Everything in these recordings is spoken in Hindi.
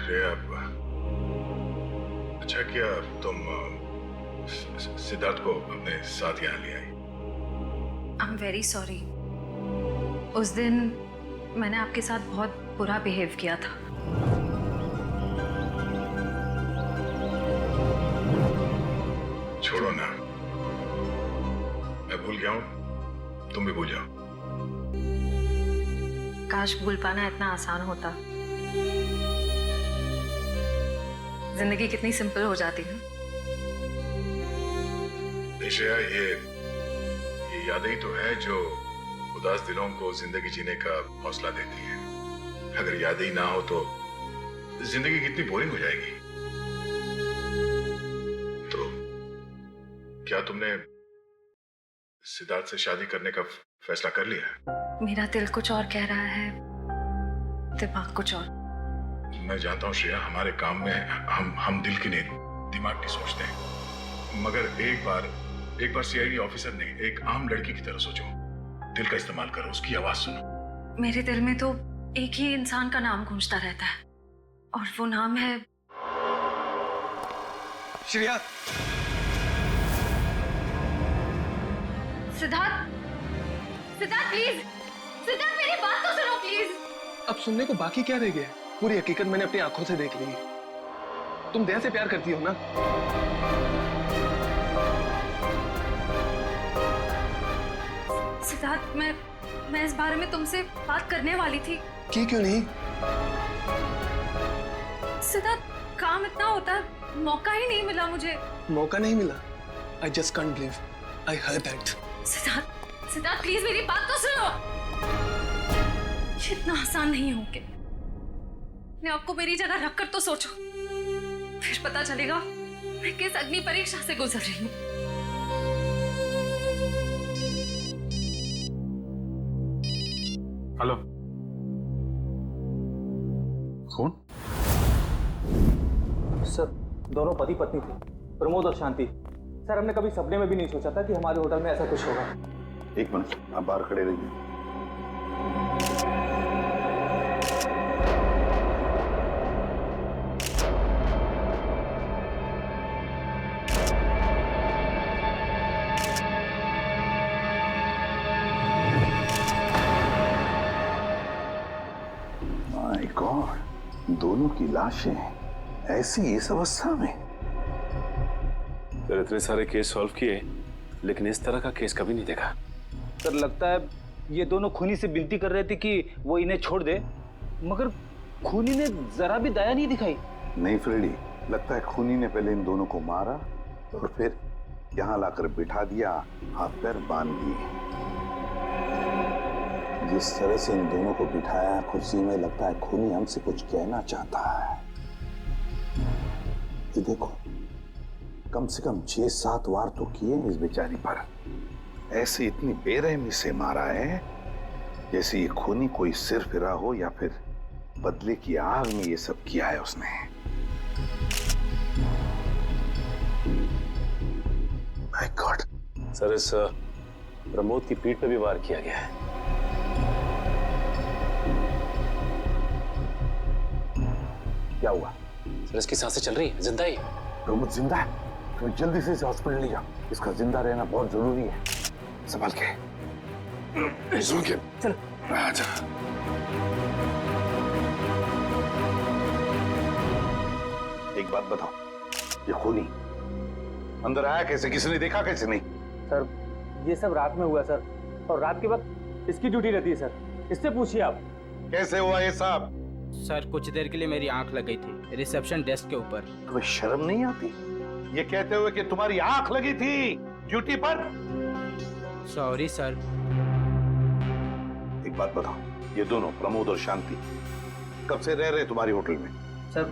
श्रेया, अच्छा किया तुम सिद्धार्थ को अपने साथ यहाँ ले आई। I am very sorry. उस दिन मैंने आपके साथ बहुत बुरा बिहेव किया था। छोड़ो ना, मैं भूल गया हूं, तुम भी भूल जाओ। काश भूल पाना इतना आसान होता। जिंदगी कितनी सिंपल हो जाती है। श्रेया, ये यादें ही तो है जो उदास दिलों को जिंदगी जीने का हौसला देती है। अगर यादें ही ना हो तो जिंदगी कितनी बोरिंग हो जाएगी। तो क्या तुमने सिद्धार्थ से शादी करने का फैसला कर लिया? मेरा दिल कुछ और कह रहा है, दिमाग कुछ और। मैं जानता हूँ श्रेया, हमारे काम में हम दिल की नहीं दिमाग की सोचते हैं, मगर एक बार सीआईडी ऑफिसर ने एक आम लड़की की तरह सोचो। दिल का इस्तेमाल करो, उसकी आवाज सुनो। मेरे दिल में तो एक ही इंसान का नाम गूंजता रहता है, और वो नाम है श्रेया। सिद्धार्थ। सिद्धार्थ प्लीज, सिद्धार्थ मेरी बात तो सुनो प्लीज। अब सुनने को बाकी क्या रह गया? पूरी हकीकत मैंने अपनी आंखों से देख ली। तुम दया से प्यार करती हो ना? सिद्धार्थ, मैं इस बारे में तुमसे बात करने वाली थी। क्यों नहीं? सिद्धार्थ, काम इतना होता है, मौका ही नहीं मिला मुझे। मौका नहीं मिला? I just can't believe I heard that. Siddharth please मेरी बात तो सुनो। ये इतना आसान नहीं हो के। मैं आपको मेरी जगह रखकर तो सोचो, फिर पता चलेगा मैं किस अग्नि परीक्षा से गुजर रही हूँ। हेलो, कौन? सर, दोनों पति पत्नी थे, प्रमोद और शांति। सर, हमने कभी सपने में भी नहीं सोचा था कि हमारे होटल में ऐसा कुछ होगा। एक मिनट, आप बाहर खड़े रहिए। माय गॉड, दोनों की लाशें ऐसी इस अवस्था में। सर, इतने सारे केस सॉल्व किए, लेकिन इस तरह का केस कभी नहीं देखा। सर, लगता है ये दोनों खूनी से विनती कर रहे थे कि वो इन्हें छोड़ दे, मगर खूनी ने जरा भी दया नहीं दिखाई। नहीं फ्रेडी, लगता है खूनी ने पहले इन दोनों को मारा और फिर यहाँ लाकर बिठा दिया, हाथ पैर बांध दिए। जिस तरह से इन दोनों को बिठाया कुर्सी में, लगता है खूनी हमसे कुछ कहना चाहता है। ये देखो, कम से कम 6-7 वार तो किए इस बेचारी पर। ऐसे इतनी बेरहमी से मारा है जैसे ये खूनी कोई सिर फिरा हो, या फिर बदले की आग में ये सब किया है उसने। My God. सर, इस प्रमोद की पीठ पे भी वार किया गया है। क्या हुआ? सर, इसकी सांसें चल रही है, जिंदा ही है। प्रमोद जिंदा है? तो जल्दी से इसे हॉस्पिटल ले जाओ, इसका जिंदा रहना बहुत जरूरी है। संभाल के, चलो। आजा। एक बात बताओ, ये खूनी अंदर आया कैसे? किसी ने देखा कैसे? नहीं सर, ये सब रात में हुआ सर, और रात के वक्त इसकी ड्यूटी रहती है सर, इससे पूछिए आप। कैसे हुआ ये सब? सर, कुछ देर के लिए मेरी आंख लग गई थी रिसेप्शन डेस्क के ऊपर। तुम्हें शर्म नहीं आती ये कहते हुए कि तुम्हारी आंख लगी थी ड्यूटी पर? Sorry sir. एक बात बताओ, ये दोनों प्रमोद और शांति कब से रह रहे तुम्हारी होटल में? सर,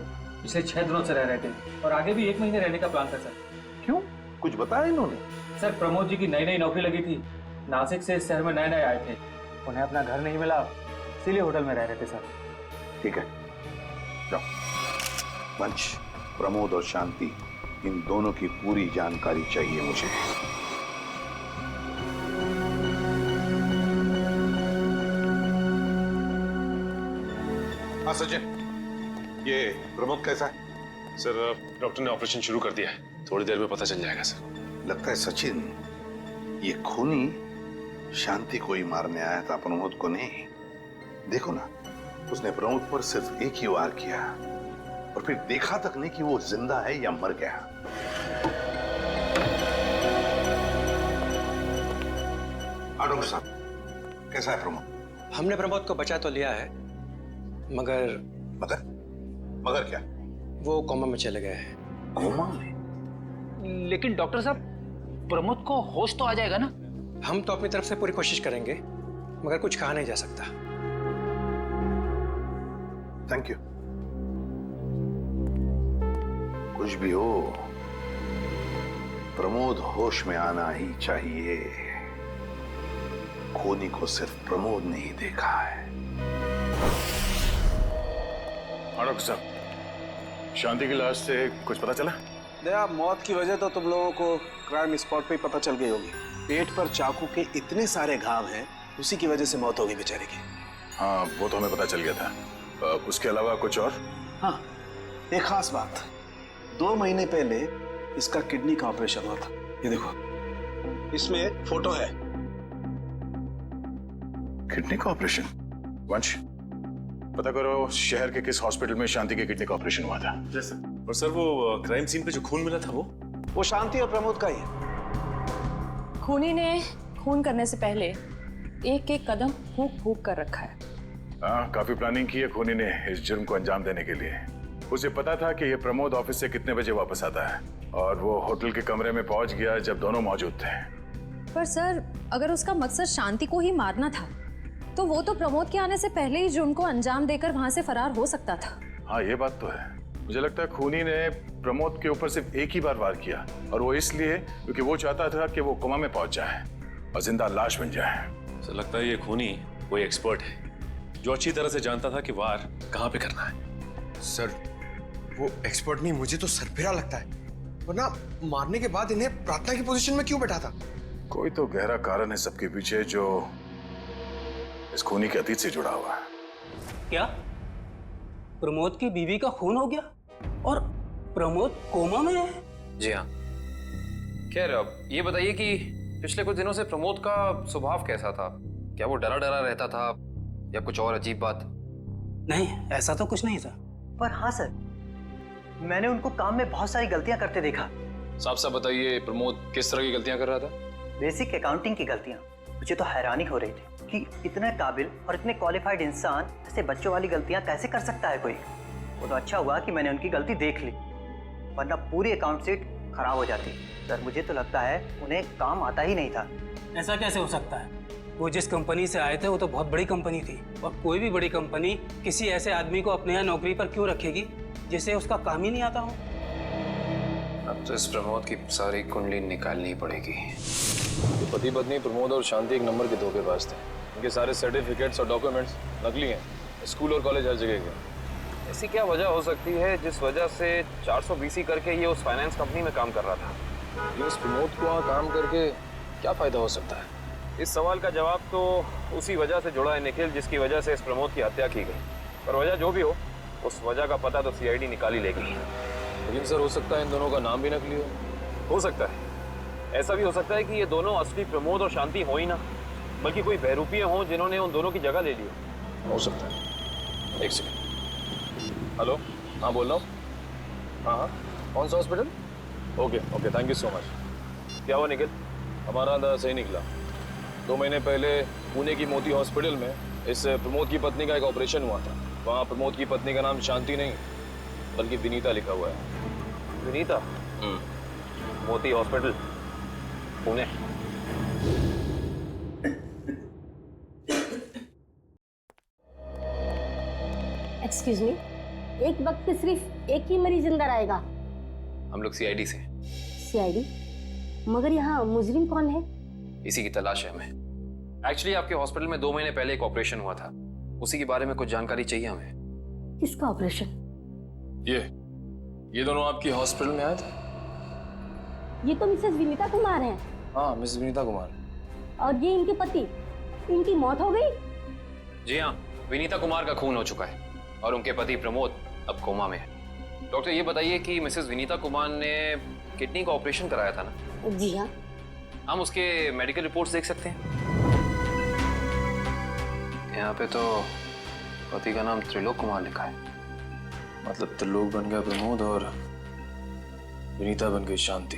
पिछले 6 दिनों से रह रहे थे, और आगे भी 1 महीने रहने का प्लान था सर। क्यों, कुछ बताया इन्होंने? सर, प्रमोद जी की नई नौकरी लगी थी, नासिक से इस शहर में नए आए थे, उन्हें अपना घर नहीं मिला, इसीलिए होटल में रह रहे थे सर। ठीक है, जाओ। वंश, प्रमोद और शांति, इन दोनों की पूरी जानकारी चाहिए मुझे। हाँ सचिन, ये प्रमोद कैसा है? सर डॉक्टर ने ऑपरेशन शुरू कर दिया है, थोड़ी देर में पता चल जाएगा सर। लगता है सचिन, ये खूनी शांति को ही मारने आया था, प्रमोद को नहीं। देखो ना, उसने प्रमोद पर सिर्फ एक ही वार किया और फिर देखा तक नहीं कि वो जिंदा है या मर गया। हाँ डॉक्टर साहब, कैसा है प्रमोद? हमने प्रमोद को बचा तो लिया है, मगर मगर मगर क्या? वो कोमा में चले गए हैं। कोमा में? लेकिन डॉक्टर साहब, प्रमोद को होश तो आ जाएगा ना? हम तो अपनी तरफ से पूरी कोशिश करेंगे, मगर कुछ कहा नहीं जा सकता। Thank you. कुछ भी हो, प्रमोद होश में आना ही चाहिए। खूनी को सिर्फ प्रमोद ने ही देखा है। हाँ डॉक्टर साहब, शांति की लाश से कुछ पता चला? दया, मौत की वजह तो तुम लोगों को क्राइम स्पॉट पे ही पता चल गई होगी। पेट पर चाकू के इतने सारे घाव हैं, उसी की वजह से मौत होगी बेचारे की। हाँ, वो तो हमें पता चल गया था। उसके अलावा कुछ और? हाँ, एक खास बात। 2 महीने पहले इसका किडनी का ऑपरेशन हुआ था। ये देखो, इसमें एक फोटो है। किडनी का ऑपरेशन? वंश, पता करो शहर के किस हॉस्पिटल में शांति के किडनी का ऑपरेशन हुआ था। और सर वो क्राइम सीन पे जो खून मिला था वो शांति और प्रमोद का ही है। खूनी ने खून करने से पहले एक एक कदम फूंक फूंक कर रखा है। हाँ, काफी प्लानिंग की है खूनी ने इस जुर्म को अंजाम देने के लिए। उसे पता था कि ये प्रमोद ऑफिस से कितने बजे वापस आता है और वो होटल के कमरे में पहुंच गया जब दोनों मौजूद थे। पर सर, अगर उसका मकसद शांति को ही मारना था तो वो तो प्रमोद के आने से पहले ही जुर्म को अंजाम देकर वहां से फरार हो सकता था। हाँ, ये बात तो है। मुझे लगता है खूनी ने प्रमोद के ऊपर सिर्फ एक ही बार वार किया, और वो इसलिए क्योंकि वो चाहता था कि वो कोमा में पहुंच जाए और जिंदा लाश बन जाए। सर लगता है ये खूनी कोई एक्सपर्ट है जो अच्छी तरह से जानता था कि वार कहाँ पे करना है। सर वो एक्सपर्ट नहीं, मुझे तो सरफिरा लगता है। वरना मारने के बाद इन्हें प्रार्थना की पोजीशन में क्यों बैठा था? कोई तो गहरा कारण है सबके पीछे जो इस खूनी के अतीत से जुड़ा हुआ है। क्या प्रमोद की बीवी का खून हो गया और प्रमोद कोमा में है? जी हाँ। खैर, अब ये बताइए कि पिछले कुछ दिनों से प्रमोद का स्वभाव कैसा था? क्या वो डरा डरा रहता था या कुछ और अजीब बात? नहीं, ऐसा तो कुछ नहीं था। पर हाँ सर, मैंने उनको काम में बहुत सारी गलतियां करते देखा। साफ साफ बताइए, प्रमोद किस तरह की गलतियां कर रहा था? बेसिक अकाउंटिंग की गलतियां। मुझे तो हैरानी हो रही थी कि इतने काबिल और इतने क्वालिफाइड इंसान ऐसे बच्चों वाली गलतियां कैसे कर सकता है कोई। वो तो अच्छा हुआ कि मैंने उनकी गलती देख ली, वरना पूरी अकाउंट शीट खराब हो जाती। सर मुझे तो लगता है उन्हें काम आता ही नहीं था। ऐसा कैसे हो सकता है? वो जिस कंपनी से आए थे वो तो बहुत बड़ी कंपनी थी, और कोई भी बड़ी कंपनी किसी ऐसे आदमी को अपने यहाँ नौकरी पर क्यों रखेगी जिसे उसका काम ही नहीं आता हो? अब तो इस प्रमोद की सारी कुंडली निकालनी पड़ेगी। तो पति पत्नी प्रमोद और शांति एक नंबर के धोखेबाज थे। उनके सारे सर्टिफिकेट्स और डॉक्यूमेंट्स नकली हैं, स्कूल और कॉलेज हर जगह के। ऐसी क्या वजह हो सकती है जिस वजह से 420 करके ये उस फाइनेंस कंपनी में काम कर रहा था? ये इस प्रमोद को वहाँ काम करके क्या फायदा हो सकता है? इस सवाल का जवाब तो उसी वजह से जुड़ा है निखिल, जिसकी वजह से इस प्रमोद की हत्या की गई। पर वजह जो भी हो, उस वजह का पता तो सीआईडी निकाल ही लेगी। लेकिन सर, हो सकता है इन दोनों का नाम भी नकली हो सकता है। ऐसा भी हो सकता है कि ये दोनों असली प्रमोद और शांति हो ही ना, बल्कि कोई बहरूपिये हों जिन्होंने उन दोनों की जगह ले ली हो सकता है। एक सेकंड। हेलो, हाँ बोल रहा हूँ। हाँ, कौन सा hospital? Okay, thank you so much. क्या हुआ निखिल? हमारा अंदाजा सही निकला। 2 महीने पहले पुणे की मोती हॉस्पिटल में इस प्रमोद की पत्नी का एक ऑपरेशन हुआ था। वहाँ प्रमोद की पत्नी का नाम शांति नहीं बल्कि विनीता लिखा हुआ है। विनीता? मोती हॉस्पिटल, पुणे। एक्सक्यूज मी, एक वक्त पे सिर्फ एक ही मरीज अंदर आएगा? हम लोग सीआईडी से। सीआईडी? मगर यहाँ मुजरिम कौन है? इसी की तलाश है हमें। एक्चुअली आपके हॉस्पिटल में 2 महीने पहले एक ऑपरेशन हुआ था, उसी के बारे में कुछ जानकारी चाहिए हमें। किसका ऑपरेशन? ये दोनों आपकी हॉस्पिटल में आए थे? ये तो मिसेस विनीता कुमार हैं। हाँ, मिसेस विनीता कुमार। और ये इनके पति, इनकी मौत हो गई? जी हाँ, विनीता कुमार का खून हो चुका है और उनके पति प्रमोद अब कोमा में है। डॉक्टर ये बताइए कि मिसेस विनीता कुमार ने किडनी का ऑपरेशन कराया था ना? जी हाँ। हम उसके मेडिकल रिपोर्ट्स देख सकते हैं? यहाँ पे तो पति का नाम त्रिलोक कुमार लिखा है। मतलब त्रिलोक बन गया प्रमोद और विनीता बन गई शांति।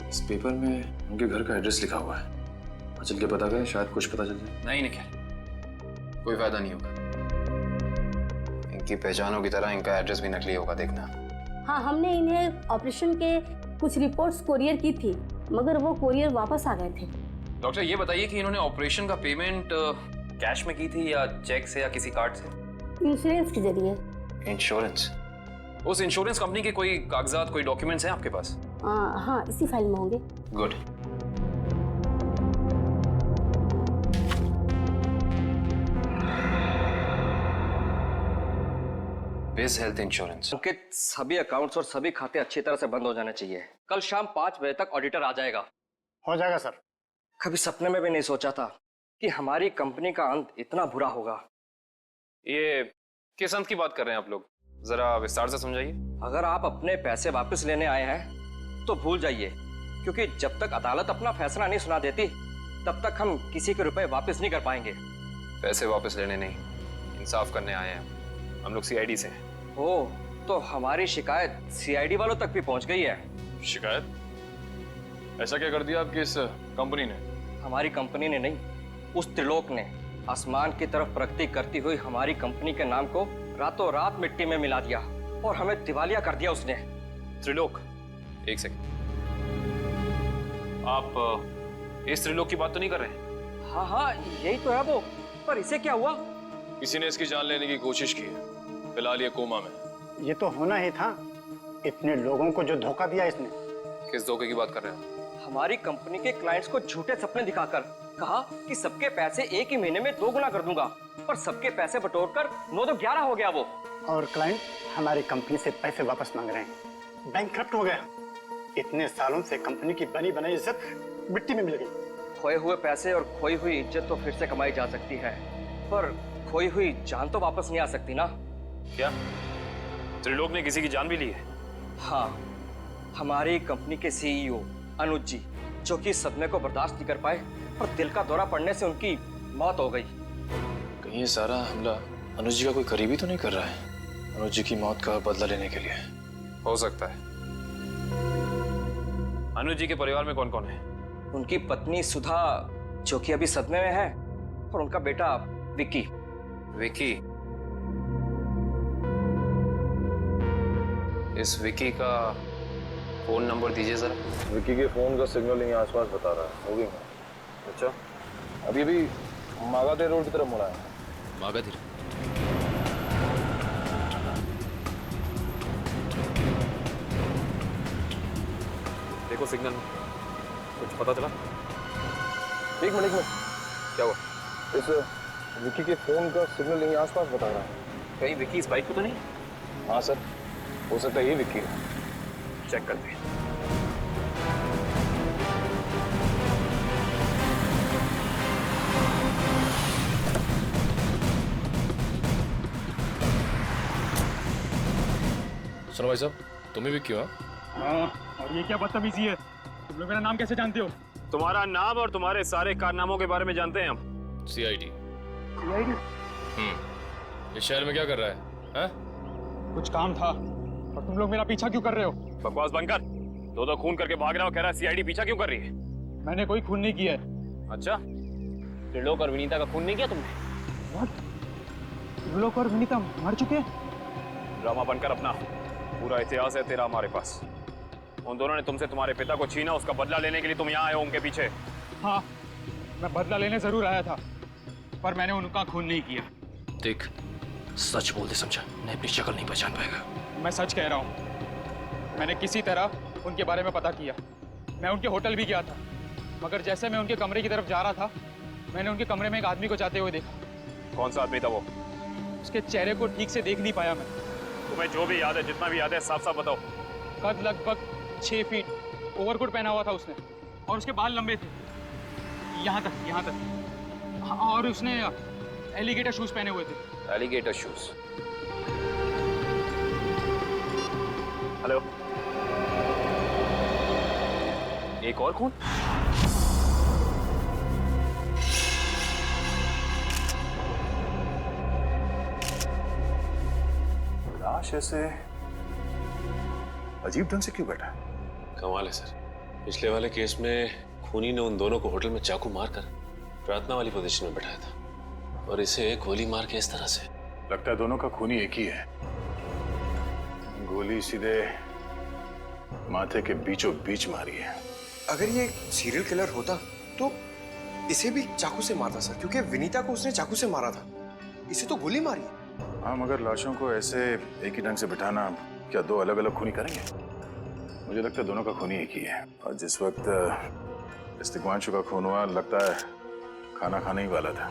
इस पेपर में उनके घर का एड्रेस लिखा हुआ है। चल के पता करें, शायद कुछ पता चल जाए। नहीं निखिल, कोई फायदा नहीं होगा। इनकी पहचानों की तरह इनका एड्रेस भी नकली होगा, देखना। हाँ, हमने इन्हें ऑपरेशन के कुछ रिपोर्ट्स कोरियर की थी, मगर वो कोरियर वापस आ गए थे। डॉक्टर ये बताइए कि इन्होंने ऑपरेशन का पेमेंट कैश में की थी या चेक से या किसी कार्ड से? इंश्योरेंस के जरिए। इंश्योरेंस? उस इंश्योरेंस कंपनी के कोई कागजात, कोई डॉक्यूमेंट्स हैं आपके पास? हाँ, इसी फाइल में होंगे। गुड। बिज हेल्थ इंश्योरेंस। उनके सभी अकाउंट्स और सभी खाते अच्छी तरह से बंद हो जाने चाहिए। कल शाम 5 बजे तक ऑडिटर आ जाएगा। हो जाएगा सर। कभी सपने में भी नहीं सोचा था कि हमारी कंपनी का अंत इतना बुरा होगा। ये किस अंत की बात कर रहे हैं आप लोग? जरा विस्तार से समझाइए। अगर आप अपने पैसे वापस लेने आए हैं तो भूल जाइए, क्योंकि जब तक अदालत अपना फैसला नहीं सुना देती तब तक हम किसी के रुपए वापस नहीं कर पाएंगे। पैसे वापस लेने नहीं, इंसाफ करने आए हैं हम लोग। सीआईडी से हैं। ओह, तो हमारी शिकायत सीआईडी वालों तक भी पहुंच गई है। शिकायत? ऐसा क्या कर दिया आपकी इस कंपनी ने? हमारी कंपनी ने नहीं, उस त्रिलोक ने आसमान की तरफ प्रगति करती हुई हमारी कंपनी के नाम को रातों रात मिट्टी में मिला दिया और हमें दिवालिया कर दिया उसने। त्रिलोक? एक सेकंड, आप इस त्रिलोक की बात तो नहीं कर रहे? हाँ हाँ, यही तो है वो। पर इसे क्या हुआ? किसी ने इसकी जान लेने की कोशिश की है। फिलहाल ये कोमा में। ये तो होना ही था, इतने लोगों को जो धोखा दिया इसने। किस धोखे की बात कर रहे हैं? हमारी कंपनी के क्लाइंट्स को झूठे सपने दिखाकर कहा कि सबके पैसे एक ही महीने में 2 गुना कर दूंगा, पर सबके पैसे बटोरकर 9 तो 11 हो गया वो। और क्लाइंट हमारी कंपनी से पैसे वापस मांग रहे हैं। बैंकक्रप्ट हो गया। इतने सालों से कंपनी की बनी बनाई इज्जत मिट्टी में मिल गई। खोए हुए पैसे और खोई हुई इज्जत तो फिर से कमाई जा सकती है, पर खोई हुई जान तो वापस नहीं आ सकती ना। क्या त्रिलोक ने किसी की जान भी ली है? हाँ, हमारी कंपनी के सीईओ अनुज जी, जो कि सदमे को बर्दाश्त नहीं कर पाए और दिल का दौरा पड़ने से उनकी मौत हो गई। कहीं ये सारा हमला अनुज जी का कोई करीबी तो नहीं कर रहा है? अनुज जी की मौत का बदला लेने के लिए? हो सकता है। अनुज जी के परिवार में कौन कौन है? उनकी पत्नी सुधा, जो कि अभी सदमे में है, और उनका बेटा विक्की। विक्की? इस विक्की का फोन नंबर दीजिए जरा। विक्की के फोन का सिग्नल यहीं आसपास बता रहा है। होगी। अच्छा, अभी भी मागाधे रोड की तरफ मुड़ा है। मागाधे? देखो सिग्नल में कुछ पता चला? एक मिनट में। क्या हुआ? इस विक्की के फोन का सिग्नल यहीं आसपास बता रहा है। कहीं विक्की इस बाइक पे तो नहीं? हाँ सर, हो सकता है ये विक्की है। चेक करते हैं। सुनो भाई साहब, तुम ही विक्की हो? हाँ, और ये क्या बदतमीजी है? तुम लोग मेरा नाम कैसे जानते हो? तुम्हारा नाम और तुम्हारे सारे कारनामों के बारे में जानते हैं हम। सीआईडी। सीआईडी? इस शहर में क्या कर रहा है? हाँ? कुछ काम था, और तुम लोग मेरा पीछा क्यों कर रहे हो? बकवास बंद कर। दो खून करके भाग रहा हो, कह रहा है सीआईडी पीछा क्यों कर रही है? मैंने कोई खून नहीं किया है। अच्छा, त्रिलोक और विनीता का खून नहीं किया तुमने? What? त्रिलोक और विनीता मर चुके हैं? ड्रामा बनकर अपना। पूरा इतिहास है तेरा हमारे पास। उन दोनों ने तुमसे तुम्हारे पिता को छीना, उसका बदला लेने के लिए तुम यहाँ आए हो उनके पीछे। हाँ, मैं बदला लेने जरूर आया था, पर मैंने उनका खून नहीं किया। देख, सच बोल दे समझा, नहीं अपनी शक्ल नहीं पहचान पाएगा। मैं सच कह रहा हूँ। मैंने किसी तरह उनके बारे में पता किया। मैं उनके होटल भी गया था, मगर जैसे मैं उनके कमरे की तरफ जा रहा था, मैंने उनके कमरे में एक आदमी को जाते हुए देखा। कौन सा आदमी था वो? उसके चेहरे को ठीक से देख नहीं पाया मैं। तुम्हें जो भी याद है, जितना भी याद है, साफ साफ बताओ। कद लगभग 6 फीट, ओवरकोट पहना हुआ था उसने, और उसके बाल लंबे थे, यहाँ तक। हाँ, और उसने एलिगेटर शूज पहने हुए थे। Alligator shoes? हेलो, एक और खून? लाश ऐसे अजीब ढंग से क्यों बैठा है? कमाल है सर, पिछले वाले केस में खूनी ने उन दोनों को होटल में चाकू मारकर प्रार्थना वाली पोजीशन में बैठाया था और इसे गोली मार के इस तरह से। लगता है दोनों का खूनी एक ही है। गोली सीधे माथे के बीचों बीच मारी है। अगर ये सीरियल किलर होता तो इसे भी चाकू से मारता सर, क्योंकि विनीता को उसने चाकू से मारा था, इसे तो गोली मारी। हाँ, मगर लाशों को ऐसे एक ही ढंग से बिठाना क्या दो अलग अलग खूनी करेंगे? मुझे लगता है दोनों का खूनी एक ही है। और जिस वक्त इस तिग्मांशु का खून हुआ, लगता है खाना खाने ही वाला था।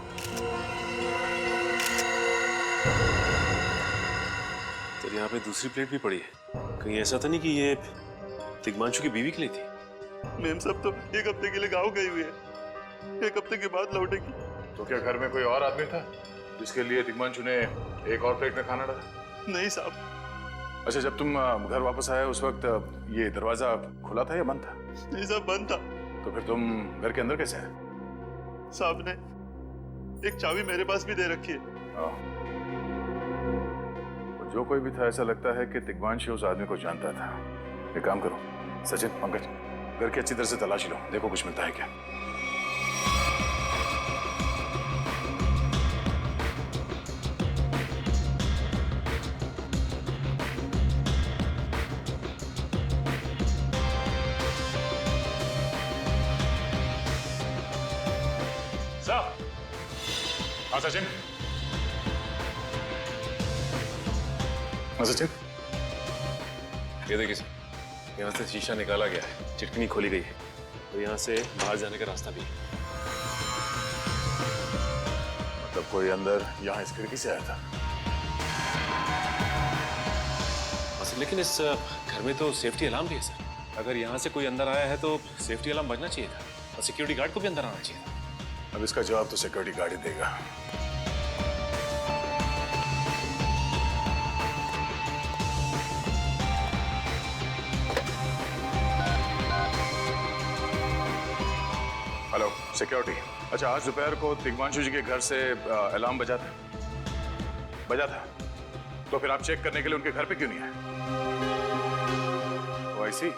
तो यहाँ पे दूसरी प्लेट भी पड़ी है, कहीं ऐसा तो नहीं कि ये तिग्मांशु की बीवी के लिए थी? मैम सब तो एक हफ्ते के लिए गाँव गई हुई है, एक हफ्ते के बाद लौटेगी। तो क्या घर में कोई और आदमी था जिसके लिए तिग्मांशु ने एक और प्लेट में खाना डाला? नहीं साहब। अच्छा, जब तुम घर वापस आए उस वक्त ये दरवाजा खुला था या बंद था? नहीं साहब, बंद था। तो फिर तुम घर के अंदर कैसे आए? साहब ने एक चाबी मेरे पास भी दे रखी है। जो कोई भी था, ऐसा लगता है कि तिग्मांशु उस आदमी को जानता था। एक काम करो सचिन, पंकज, घर की अच्छी तरह से तलाशी लो, देखो कुछ मिलता है क्या। हाँ सचिन, सचिन, ये देखिए सर, यहाँ से शीशा निकाला गया है, चिटकनी खोली गई है, तो यहाँ से बाहर जाने का रास्ता भी है। मतलब कोई अंदर यहाँ इस खिड़की से आया था? सर, लेकिन इस घर में तो सेफ्टी अलार्म भी है सर। अगर यहाँ से कोई अंदर आया है तो सेफ्टी अलार्म बजना चाहिए था और सिक्योरिटी गार्ड को भी अंदर आना चाहिए था। अब इसका जवाब तो सिक्योरिटी गार्ड ही देगा। हेलो सिक्योरिटी, अच्छा आज दोपहर को तिग्मांशु जी के घर से अलार्म बजा था, तो फिर आप चेक करने के लिए उनके घर पे क्यों नहीं आए? ओ आई सी,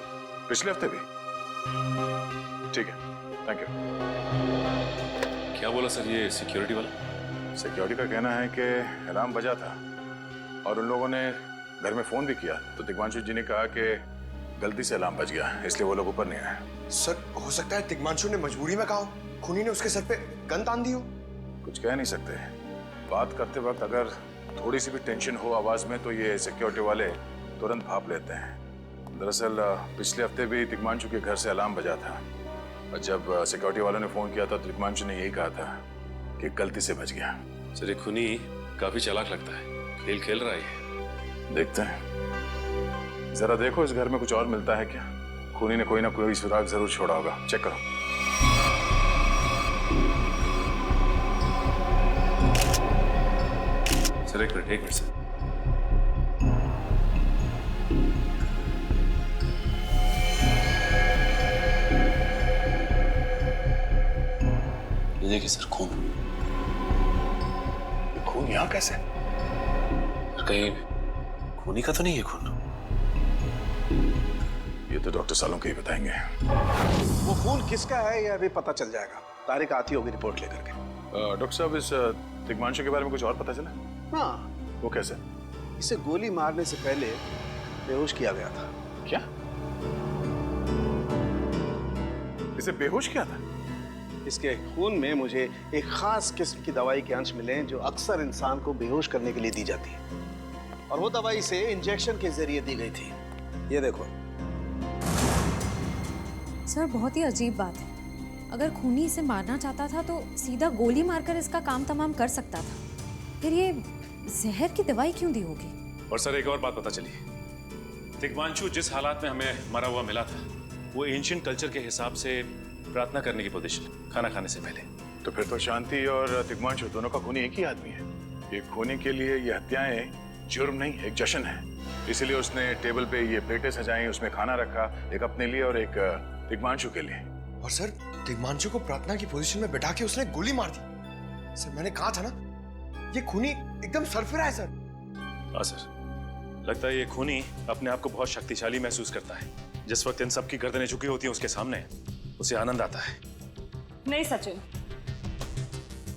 पिछले हफ्ते भी? ठीक है, थैंक यू। क्या बोला सर ये सिक्योरिटी वाला? सिक्योरिटी का कहना है कि अलार्म बजा था और उन लोगों ने घर में फोन भी किया, तो तिग्मांशु जी ने कहा कि गलती से अलार्म बज गया, इसलिए वो लोग ऊपर नहीं आए। सर, हो सकता है तिग्मांशु ने मजबूरी में कहा, खूनी ने उसके सर पे गन तान दी हो। कुछ कह नहीं सकते, बात करते वक्त अगर थोड़ी सी भी टेंशन हो आवाज में तो ये सिक्योरिटी वाले तुरंत भाप लेते हैं। दरअसल पिछले हफ्ते भी तिग्मांशु के घर से अलार्म बजा था और जब सिक्योरिटी वालों ने फोन किया था तो तिग्मांशु ने यही कहा था कि गलती से बच गया। सर, ये खूनी काफी चालाक लगता है, खेल खेल रहा है। देखते हैं, जरा देखो इस घर में कुछ और मिलता है क्या। खूनी ने कोई ना कोई सुराग जरूर छोड़ा होगा, चेक करो। सर एक मिनट सर। ये देखिए सर, खून। ये खून यहाँ कैसे? कहीं खूनी का तो नहीं है खून? ये तो डॉक्टर सालों के ही बताएंगे। वो खून किसका है ये अभी पता चल जाएगा, तारिक आती होगी रिपोर्ट लेकर के। डॉक्टर साहब, इस तिग्मांशु के बारे में कुछ और पता चला? हाँ। वो कैसे? इसे गोली मारने से पहले बेहोश किया गया था। क्या? इसे बेहोश किया था? इसके खून में मुझे एक खास किस्म की दवाई के अंश मिले जो अक्सर इंसान को बेहोश करने के लिए दी जाती है, और वो दवाई इसे इंजेक्शन के जरिए दी गई थी। ये देखो सर, बहुत ही अजीब बात है। अगर खूनी इसे मारना चाहता था तो सीधा गोली मारकर इसका काम तमाम कर सकता था, फिर ये जहर की दवाई क्यों दी होगी? और सर एक और बात पता चली, तिग्मांशु जिस हालात में हमें मरा हुआ मिला था वो एंशिएंट कल्चर के हिसाब से प्रार्थना करने की पोजीशन, खाना खाने से पहले। तो फिर तो शांति और तिग्मांशु दोनों का खूनी एक ही आदमी है। ये खूनी के लिए ये हत्याएं जुर्म नहीं, एक जश्न है। इसलिए उसने टेबल पे ये प्लेटें सजाई, उसमें खाना रखा, एक अपने लिए और एक दिग्मांशु के लिए। और सर, दिग्मांशु को प्रार्थना की पोजीशन में बैठा के उसने गोली मार दी। सर मैंने कहा था ना, ये खूनी एकदम सरफिरा है सर। हाँ सर, लगता है ये खूनी अपने आप को बहुत शक्तिशाली महसूस करता है। जिस वक्त इन सबकी गर्दनें झुकी होती हैं उसके सामने, उसे आनंद आता है। नहीं सचिन,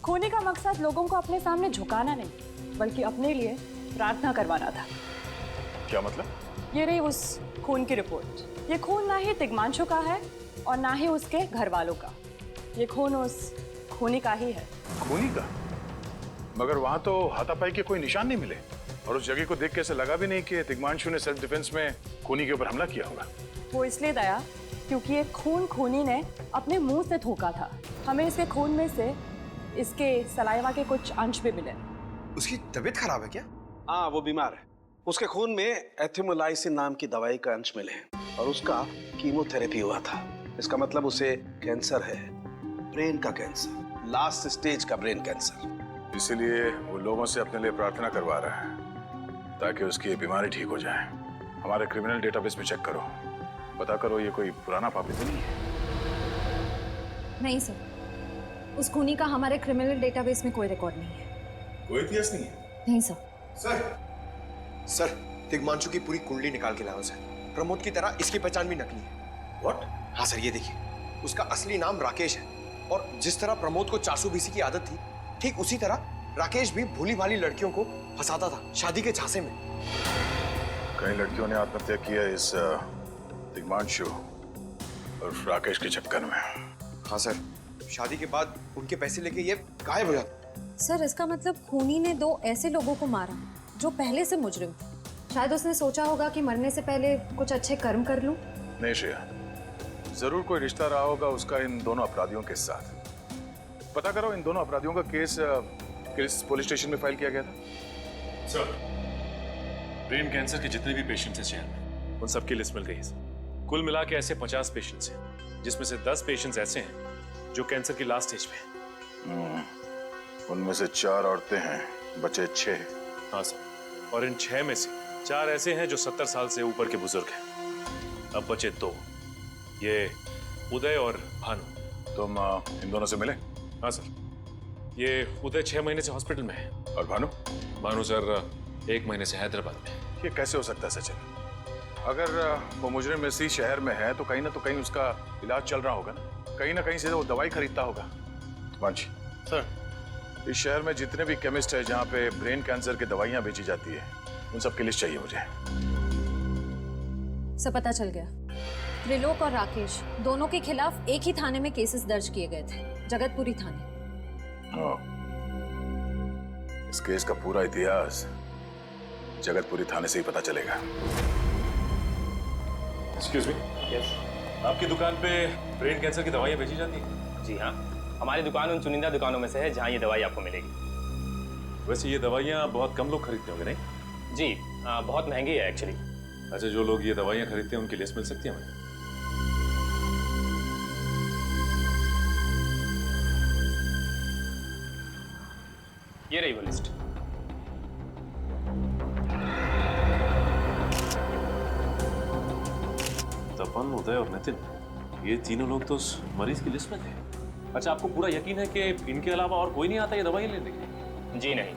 खूनी का मकसद लोगों को अपने सामने झुकाना नहीं, बल्कि अपने लिए प्रार्थना करवाना था। क्या मतलब? ये रही उस खून की रिपोर्ट। ये खून ना ही दिग्मांशु का है और ना ही उसके घर वालों का। ये खून उस खूनी का ही है। खूनी का? मगर वहां तो हाथापाई के कोई निशान नहीं मिले, और उस जगह को देख के ऐसा लगा भी नहीं कि दिग्मांशु ने सेल्फ डिफेंस में खूनी के ऊपर हमला किया होगा। वो इसलिए दया क्योंकि ये खून खूनी ने अपने मुंह से थूका था। हमें इसके खून में से इसके सलाइवा के कुछ अंश भी मिले। उसकी तबीयत खराब है क्या? हाँ, वो बीमार है। उसके खून में एथिमोलाइसिन नाम की दवाई का अंश मिले हैं और उसका कीमोथेरेपी हुआ था। इसका मतलब उसे कैंसर है, ब्रेन का कैंसर, लास्ट स्टेज का ब्रेन कैंसर। इसीलिए वो लोगों से अपने लिए प्रार्थना करवा रहा है ताकि उसकी बीमारी ठीक हो जाए। हमारे क्रिमिनल डेटाबेस में चेक करो, पता करो ये कोई पुराना पापी तो नहीं है। नहीं सर, उस खूनी का हमारे क्रिमिनल डेटाबेस में कोई रिकॉर्ड नहीं है। कोई इतिहास नहीं है? नहीं सर। सर, दिग्मांशु की पूरी कुंडली निकाल के लाओ सर। प्रमोद की तरह इसकी पहचान भी नकली है। What? हाँ सर, ये देखिए, उसका असली नाम राकेश है, और जिस तरह प्रमोद को चासू बीसी की आदत थी, ठीक उसी तरह राकेश भी भोली भाली लड़कियों को फंसाता था शादी के झांसे में। कई लड़कियों ने आत्महत्या किया इस दिग्मांशु और राकेश के चक्कर में। हाँ सर, शादी के बाद उनके पैसे लेके ये गायब हो जाते। सर, इसका मतलब खूनी ने 2 ऐसे लोगों को मारा जो पहले से मुजरिम थे। शायद उसने सोचा होगा कि मरने से पहले कुछ अच्छे कर्म कर लूं। नहीं श्रेया, जरूर कोई रिश्ता रहा होगा उसका इन दोनों अपराधियों के साथ। पता करो इन दोनों अपराधियों का केस किस पुलिस स्टेशन में फाइल किया गया था? सर, ब्रेन कैंसर के जितने भी पेशेंट्स हैं शहर में, उन सबकी लिस्ट मिल गई है। कुल मिला के ऐसे 50 पेशेंट्स हैं, जिसमें से 10 पेशेंट्स ऐसे हैं जो कैंसर की लास्ट स्टेज पे हैं। उनमें से 4 औरतें हैं, बचे 6। हाँ सर, और इन 6 में से 4 ऐसे हैं जो 70 साल से ऊपर के बुजुर्ग हैं। अब बचे 2, ये उदय और भानु। तुम इन दोनों से मिले? हाँ सर, ये उदय 6 महीने से हॉस्पिटल में है। और भानु? भानु सर 1 महीने से हैदराबाद में। ये कैसे हो सकता है सचिन? अगर वो मुजरिम इसी शहर में है तो कहीं उसका इलाज चल रहा होगा ना कहीं से वो दवाई खरीदता होगा। वांची सर, इस शहर में जितने भी केमिस्ट है जहाँ पे ब्रेन कैंसर की दवाइयाँ बेची जाती है, उन सब की लिस्ट चाहिए मुझे। सब पता चल गया। त्रिलोक और राकेश दोनों के खिलाफ एक ही थाने में केसेस दर्ज किए गए थे, जगतपुरी थाने। इस केस का पूरा इतिहास जगतपुरी थाने से ही पता चलेगा। एक्सक्यूज मी, आपकी दुकान पे ब्रेन कैंसर की दवाइयाँ बेची जाती हैं? जी हाँ, हमारी दुकान उन चुनिंदा दुकानों में से है जहाँ ये दवाई आपको मिलेगी। वैसे ये दवाइयाँ बहुत कम लोग खरीदते होंगे नहीं? जी, बहुत महंगी है एक्चुअली। अच्छा, जो लोग ये दवाइयाँ खरीदते हैं उनकी लिस्ट मिल सकती है हमें? ये रही वो लिस्ट। तपन, उदय और नितिन, ये तीनों लोग तो उस मरीज की लिस्ट में थे। अच्छा, आपको पूरा यकीन है कि इनके अलावा और कोई नहीं आता ये दवाई लेने के लिए? जी नहीं,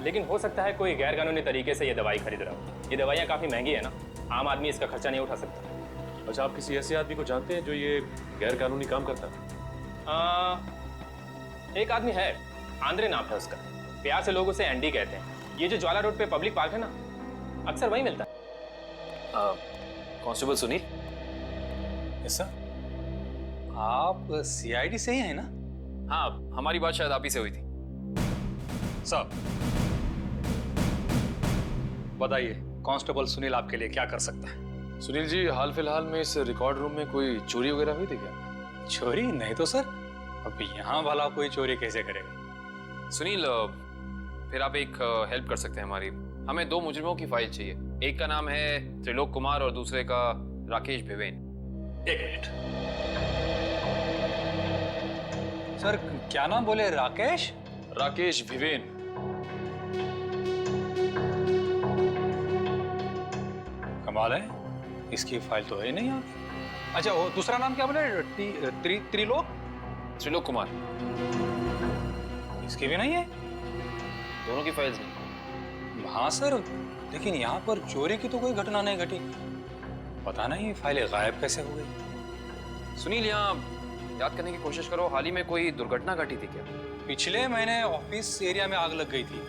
लेकिन हो सकता है कोई गैर कानूनी तरीके से ये दवाई खरीद रहा हो। ये दवाइयाँ काफ़ी महंगी है ना, आम आदमी इसका खर्चा नहीं उठा सकता। अच्छा, आप किसी ऐसे आदमी को जानते हैं जो ये गैर कानूनी काम करता है? एक आदमी है, आंद्रे नाम है उसका। प्यार से लोग उसे एंडी कहते हैं। ये जो ज्वाला रोड पे पब्लिक पार्क है ना, अक्सर वही मिलता है। कांस्टेबल सुनील, ऐसा आप सीआईडी से ही हैं ना? हाँ, हमारी बात शायद आप ही से हुई थी। साहब बताइए, कांस्टेबल सुनील आपके लिए क्या कर सकता है? सुनील जी, हाल फिलहाल में इस रिकॉर्ड रूम में कोई चोरी वगैरह हुई थी क्या? चोरी नहीं तो सर, अब यहाँ वाला कोई चोरी कैसे करेगा? सुनील, फिर आप एक हेल्प कर सकते हैं हमारी। हमें 2 मुजरिमों की फाइल चाहिए। एक का नाम है त्रिलोक कुमार और दूसरे का राकेश भिवेन। एक मिनट सर, क्या नाम बोले? राकेश? राकेश भिवेन। कमाल है, इसकी फाइल तो है नहीं यहाँ। अच्छा वो दूसरा नाम क्या बोले? त्रिलोक त्रिलोक कुमार, इसकी भी नहीं है। दोनों की फाइल्स नहीं। हाँ सर, लेकिन यहाँ पर चोरी की तो कोई घटना नहीं घटी। पता नहीं फाइलें गायब कैसे हो गई। सुनील, यहाँ याद करने की कोशिश करो, हाल ही में कोई दुर्घटना घटी थी क्या? पिछले महीने ऑफिस एरिया में आग लग गई थी,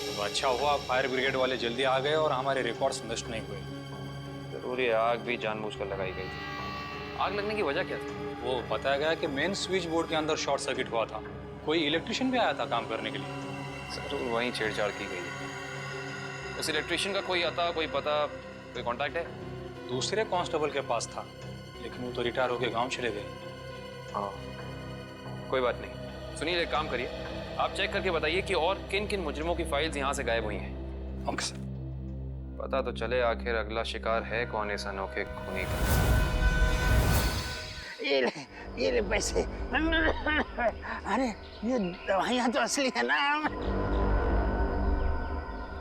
तो अच्छा हुआ फायर ब्रिगेड वाले जल्दी आ गए और हमारे रिकॉर्ड्स नष्ट नहीं हुए। जरूर ये आग भी जानबूझकर लगाई गई थी। आग लगने की वजह क्या थी? वो बताया गया कि मेन स्विच बोर्ड के अंदर शॉर्ट सर्किट हुआ था। कोई इलेक्ट्रिशियन भी आया था काम करने के लिए। जरूर वहीं छेड़छाड़ की गई है। उस इलेक्ट्रिशियन का कोई आता, कोई पता, कोई कांटेक्ट है? दूसरे कांस्टेबल के पास था, लेकिन वो तो रिटायर होकर गांव चले गए। हाँ, कोई बात नहीं। सुनील, एक काम करिए, आप चेक करके बताइए कि और किन किन मुजरिमों की फाइल्स यहाँ से गायब हुई हैं। पता तो चले आखिर अगला शिकार है कौन इस अनोखे खूनी का। ये ले पैसे। अरे ये दवाइयाँ तो असली है ना।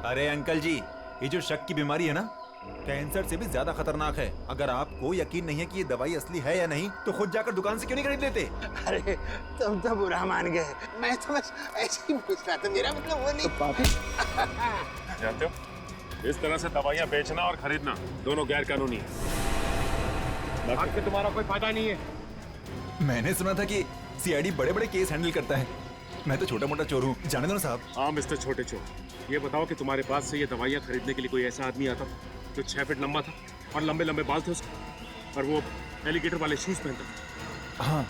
अरे अंकल जी, ये जो शक की बीमारी है ना, कैंसर से भी ज्यादा खतरनाक है। अगर आपको यकीन नहीं है कि ये दवाई असली है या नहीं, तो खुद जाकर दुकान से क्यों नहीं खरीद लेते? अरे तुम तो बुरा मान गए, मैं तो बस ऐसे ही पूछ रहा था, मेरा मतलब वो नहीं। जानते हो, इस तरह से दवाइयाँ बेचना और खरीदना दोनों गैर कानूनी है। आखिर तुम्हारा कोई फायदा नहीं है। मैंने सुना था कि सीआईडी बड़े बड़े केस हैंडल करता है। मैं तो छोटा मोटा चोर हूँ, जाने दो ना साहब। हाँ मिस्टर छोटे चोर, ये बताओ कि तुम्हारे पास से ये दवाइयाँ खरीदने के लिए कोई ऐसा आदमी आता जो 6 फीट लंबा था और लंबे लंबे बाल थे उसके, और वो एलिगेटर वाले शूज पहनता था? हाँ,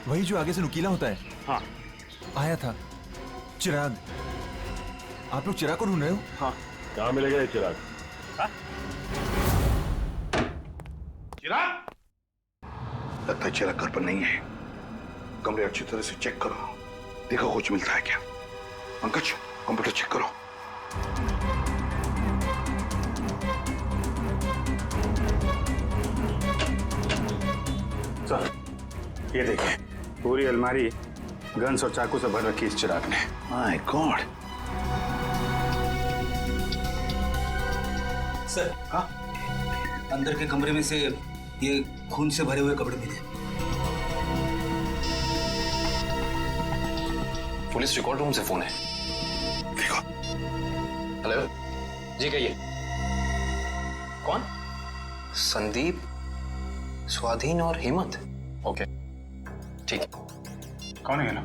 वही जो आगे से नुकीला होता है। हाँ, आया था चिराग। आप लोग चिराग को ढूंढ रहे हो? हाँ। कहाँ मिलेगा ये चिराग? चिराग? लगता है चिराग घर पर नहीं है। कमरे अच्छी तरह से चेक करो, देखो कुछ मिलता है क्या। पंकज, कंप्यूटर चेक करो। सर, ये देखिए, पूरी अलमारी गन्स और चाकू से भर रखी इस चिराग ने। My God. सर, हाँ, अंदर के कमरे में से ये खून से भरे हुए कपड़े मिले। पुलिस रिकॉर्ड रूम से फोन है। देखो। हेलो, जी कहिए। कौन? संदीप, स्वाधीन और हेमंत। ओके, ठीक। कौन है ना?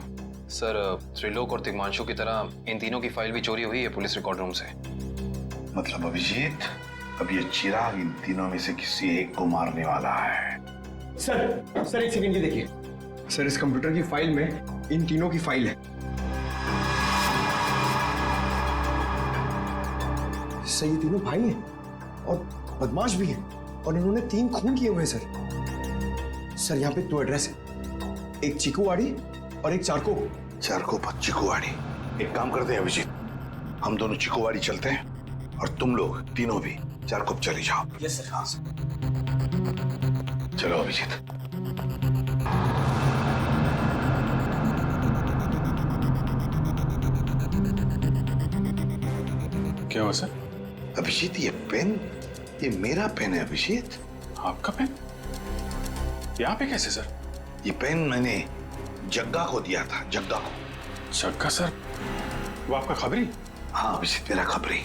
सर, त्रिलोक और तिग्मांशु की तरह इन तीनों की फाइल भी चोरी हुई है पुलिस रिकॉर्ड रूम से। मतलब अभिजीत, अब ये चिराग इन तीनों में से किसी एक को मारने वाला है। सर एक सेकंड, ये देखिए सर, इस कंप्यूटर की फाइल में इन तीनों की फाइल है। सर ये तीनों भाई हैं और बदमाश भी हैं, और इन्होंने 3 खून किए हुए हैं सर। सर यहाँ पे 2 एड्रेस है, एक चीकूवाड़ी और एक चारकोप पर चीकूवाड़ी। एक काम करते हैं अभिजीत, हम दोनों चीकूवाड़ी चलते हैं और तुम लोग तीनों भी चारकोप चले जाओ। Yes sir. हाँ सर। चलो अभिजीत। क्या हुआ सर? अभिजीत, ये पेन, ये मेरा पेन है अभिजीत। आपका पेन? यहाँ पे कैसे सर? ये पेन मैंने जग्गा को दिया था, जग्गा को। जग्गा सर? वो आपका खबरी? हाँ अभिजीत, मेरा खबरी।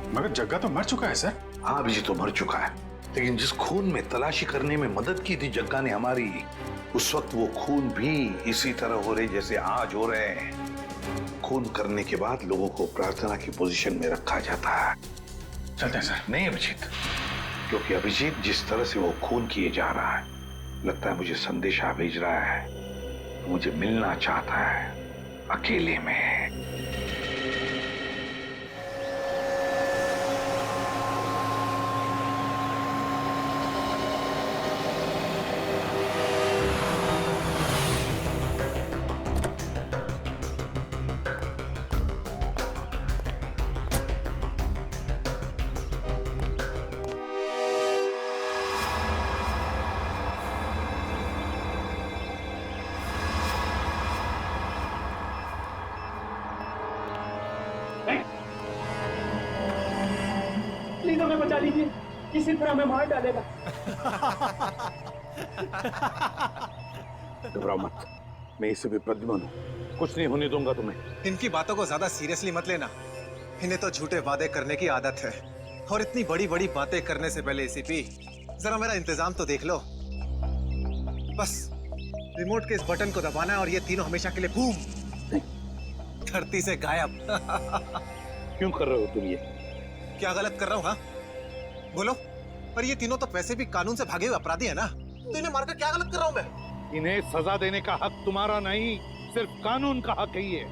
मगर जग्गा तो मर चुका है सर। हाँ अभिजीत, तो मर चुका है, लेकिन जिस खून में तलाशी करने में मदद की थी जग्गा ने हमारी, उस वक्त वो खून भी इसी तरह हो रहे जैसे आज हो रहे हैं। खून करने के बाद लोगों को प्रार्थना की पोजीशन में रखा जाता है। चलते हैं सर। नहीं अभिजीत, क्योंकि अभिजीत जिस तरह से वो खून किए जा रहा है, लगता है मुझे संदेशा भेज रहा है, मुझे मिलना चाहता है अकेले में। प्लीज हमें बचा लीजिए, किसी तरह हमें मार डालेगा। घबराओ मत, मैं इसे भी प्रद्युम्न हूं, कुछ नहीं होने दूंगा तुम्हें। इनकी बातों को ज्यादा सीरियसली मत लेना। इन्हें तो झूठे वादे करने की आदत है, और इतनी बड़ी बड़ी बातें करने से पहले एसीपी जरा मेरा इंतजाम तो देख लो। बस रिमोट के इस बटन को दबाना है और ये तीनों हमेशा के लिए बूम धरती से गायब। क्यों कर रहे हो तुम ये? क्या गलत कर रहा हूँ? हाँ बोलो। पर ये तीनों तो वैसे भी कानून से भागे हुए अपराधी है ना, तो इन्हें मारकर क्या गलत कर रहा हूँ मैं? इन्हें सजा देने का हक तुम्हारा नहीं, सिर्फ कानून का हक ही है।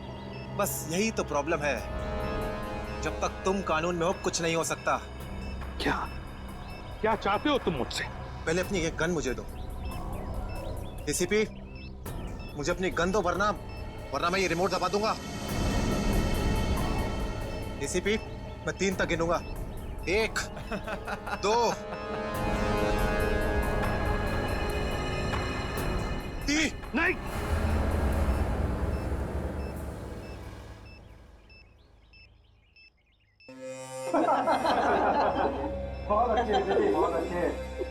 बस यही तो प्रॉब्लम है, जब तक तुम कानून में हो कुछ नहीं हो सकता। क्या क्या चाहते हो तुम मुझसे? पहले अपनी ये गन मुझे दो। एसीपी मुझे अपनी गन दो, वरना मैं ये रिमोट दबा दूंगा। एसीपी मैं 3 तक गिनूंगा। 1 2 3। नहीं, बहुत अच्छे दीदी, बहुत अच्छे।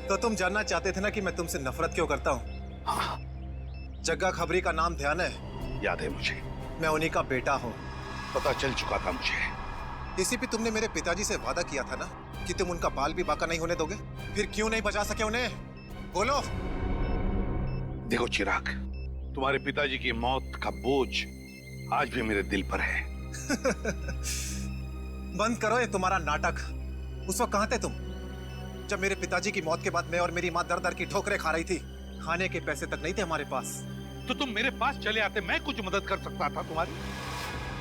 तो तुम जानना चाहते थे ना कि मैं तुमसे नफरत क्यों करता हूँ? जग्गा खबरी का नाम ध्यान है? याद है मुझे, मैं उन्हीं का बेटा हूँ। पता चल चुका था मुझे। एसीपी तुमने मेरे पिताजी से वादा किया था ना कि तुम उनका बाल भी बाका नहीं होने दोगे, फिर क्यों नहीं बचा सके उन्हें? बोलो। देखो चिराग, तुम्हारे पिताजी की मौत का बोझ आज भी मेरे दिल पर है। बंद करो ये तुम्हारा नाटक। उस वक्त कहाँ थे तुम जब मेरे पिताजी की मौत के बाद मैं और मेरी माँ दर दर की ठोकरें खा रही थी? खाने के पैसे तक नहीं थे हमारे पास। तो तुम मेरे पास चले आते, मैं कुछ मदद कर सकता था तुम्हारी।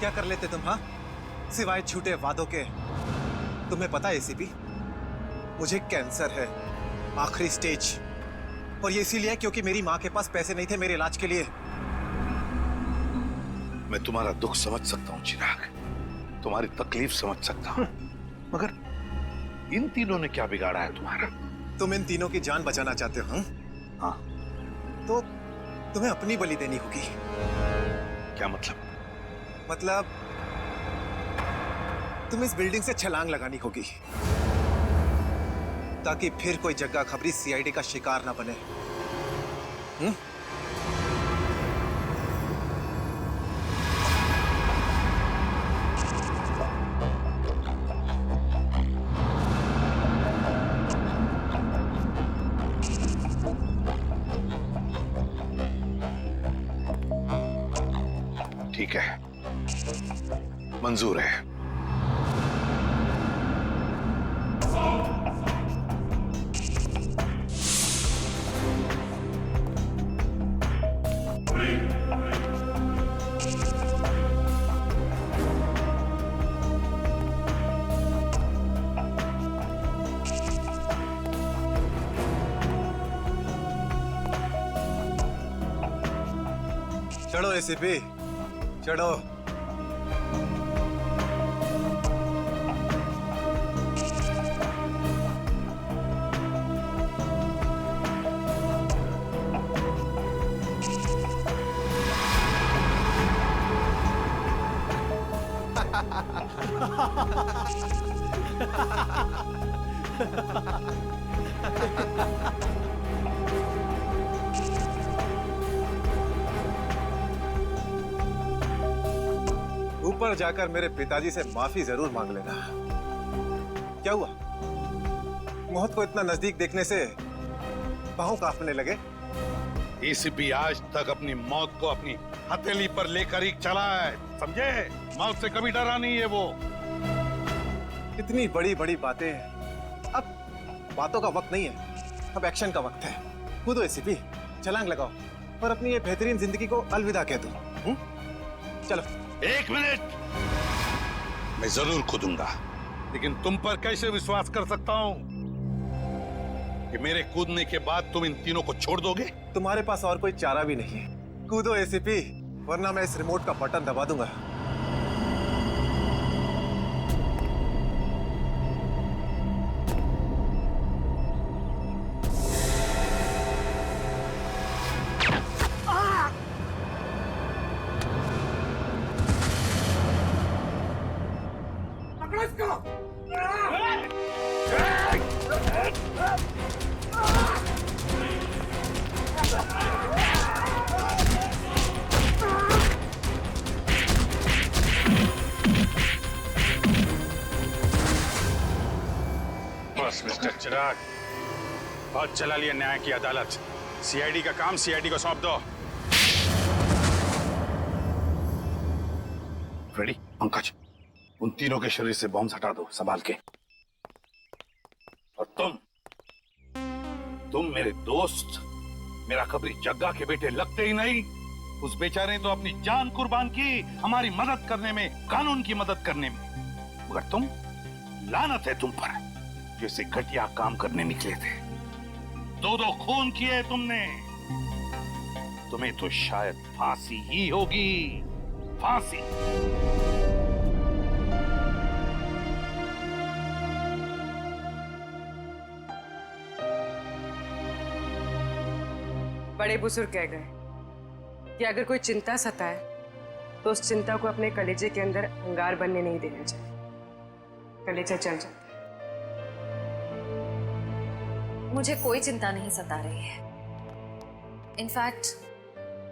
क्या कर लेते तुम? हाँ, सिवाय झूठे वादों के। तुम्हें पता है एसीपी, मुझे कैंसर है, आखिरी स्टेज। और ये इसीलिए क्योंकि मेरी माँ के पास पैसे नहीं थे मेरे इलाज के लिए। मैं तुम्हारा दुख समझ सकता हूँ चिराग, तुम्हारी तकलीफ समझ सकता हूँ, मगर इन तीनों ने क्या बिगाड़ा है तुम्हारा? तुम इन तीनों की जान बचाना चाहते हो? हाँ। तो तुम्हें अपनी बलि देनी होगी। क्या मतलब? मतलब तुम इस बिल्डिंग से छलांग लगानी होगी, ताकि फिर कोई जग्गा खबरी सीआईडी का शिकार ना बने। ठीक है, मंजूर है। चढ़ो एसीपी, चढ़ो। ऊपर जाकर मेरे पिताजी से माफी जरूर मांग लेना। क्या हुआ? मौत को इतना नजदीक देखने से पांव कांपने लगे? एसीपी आज तक अपनी मौत को अपनी हथेली पर लेकर ही चला है, समझे? मौत से कभी डरा नहीं है वो। इतनी बड़ी बड़ी बातें, अब बातों का वक्त नहीं है, अब एक्शन का वक्त है। कूदो एसीपी, छलांग लगाओ और अपनी ये बेहतरीन जिंदगी को अलविदा कह दो। चलो। 1 मिनट, मैं जरूर कूदूंगा, लेकिन तुम पर कैसे विश्वास कर सकता हूं कि मेरे कूदने के बाद तुम इन तीनों को छोड़ दोगे? तुम्हारे पास और कोई चारा भी नहीं है। कूदो एसीपी, वरना मैं इस रिमोट का बटन दबा दूंगा। चिराग, बहुत चला लिया न्याय की अदालत। सीआईडी का काम सीआईडी को सौंप दो। फ्रेडी, पंकज, उन तीनों के शरीर से बॉम्ब हटा दो, संभाल के। और तुम मेरे दोस्त, मेरा कबरी जग्गा के बेटे लगते ही नहीं। उस बेचारे ने तो अपनी जान कुर्बान की हमारी मदद करने में, कानून की मदद करने में। मगर तुम, लानत है तुम पर, जैसे घटिया काम करने निकले थे। दो खून किए तुमने। तुम्हें तो शायद फांसी ही होगी, फांसी। बड़े बुजुर्ग कह गए कि अगर कोई चिंता सताए तो उस चिंता को अपने कलेजे के अंदर अंगार बनने नहीं देना चाहिए। कलेजा चल जाता है। मुझे कोई चिंता नहीं सता रही है। In fact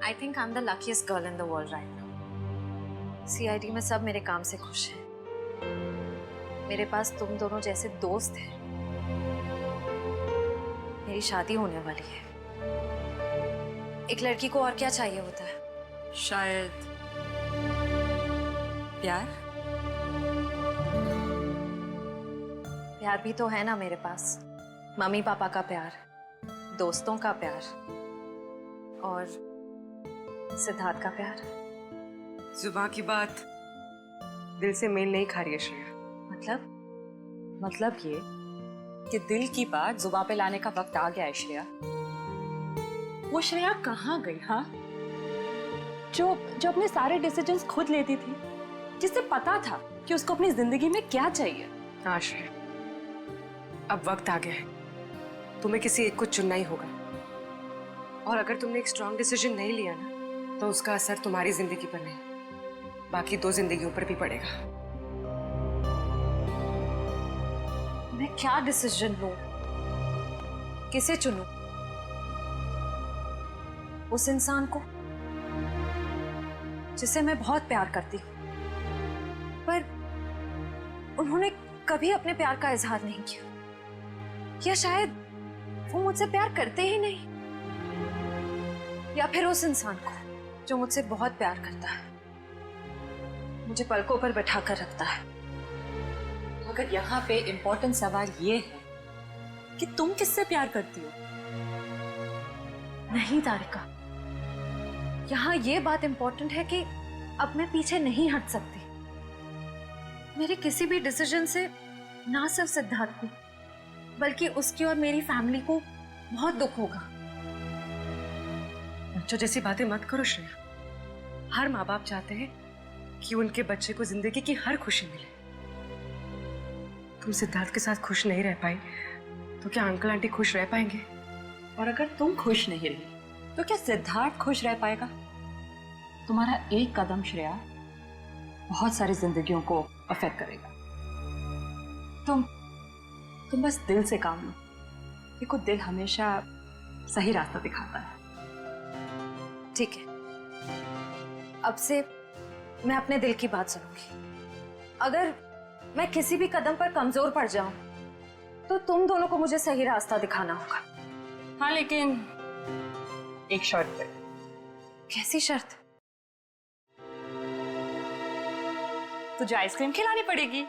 I think I am the luckiest girl in the world right now. CID में सब मेरे काम से खुश हैं। मेरे पास तुम दोनों जैसे दोस्त हैं। मेरी शादी होने वाली है। एक लड़की को और क्या चाहिए होता है? शायद प्यार। प्यार भी तो है ना मेरे पास। मम्मी पापा का प्यार, दोस्तों का प्यार और सिद्धार्थ का प्यार। जुबान की बात दिल से मेल नहीं खा रही है श्रेया। मतलब ये कि दिल की बात जुबान पे लाने का वक्त आ गया है श्रेया। वो श्रेया कहाँ गई? हाँ, जो अपने सारे डिसीजंस खुद लेती थी, जिसे पता था कि उसको अपनी जिंदगी में क्या चाहिए। हाँ श्रेया, अब वक्त आ गया है। तुम्हें किसी एक को चुनना ही होगा। और अगर तुमने एक स्ट्रॉन्ग डिसीजन नहीं लिया ना, तो उसका असर तुम्हारी जिंदगी पर नहीं, बाकी 2 जिंदगियों पर भी पड़ेगा। मैं क्या डिसीजन लूं? किसे चुनूं? उस इंसान को जिसे मैं बहुत प्यार करती हूं, पर उन्होंने कभी अपने प्यार का इजहार नहीं किया, या शायद वो मुझसे प्यार करते ही नहीं, या फिर उस इंसान को जो मुझसे बहुत प्यार करता है, मुझे पलकों पर बैठा कर रखता है। मगर यहाँ पे इम्पोर्टेंट सवाल ये है कि तुम किससे प्यार करती हो? नहीं तारिका, यहाँ ये बात इम्पोर्टेंट है कि अब मैं पीछे नहीं हट सकती। मेरे किसी भी डिसीजन से ना सिर्फ सिद्धार्थ को, बल्कि उसकी और मेरी फैमिली को बहुत दुख होगा। बच्चों जैसी बातें मत करो श्रेया। हर माँ बाप चाहते हैं कि उनके बच्चे को जिंदगी की हर खुशी मिले। तुम सिद्धार्थ के साथ खुश नहीं रह पाई तो क्या अंकल आंटी खुश रह पाएंगे? और अगर तुम खुश नहीं रही तो क्या सिद्धार्थ खुश रह पाएगा? तुम्हारा एक कदम श्रेया बहुत सारी जिंदगियों को अफेक्ट करेगा। तुम बस दिल से काम लो। देखो, दिल हमेशा सही रास्ता दिखाता है। ठीक है, अब से मैं अपने दिल की बात सुनूंगी। अगर मैं किसी भी कदम पर कमजोर पड़ जाऊं तो तुम दोनों को मुझे सही रास्ता दिखाना होगा। हाँ, लेकिन एक शर्त पे। कैसी शर्त? तुझे आइसक्रीम खिलानी पड़ेगी।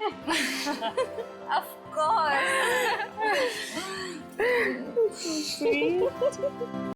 Of course.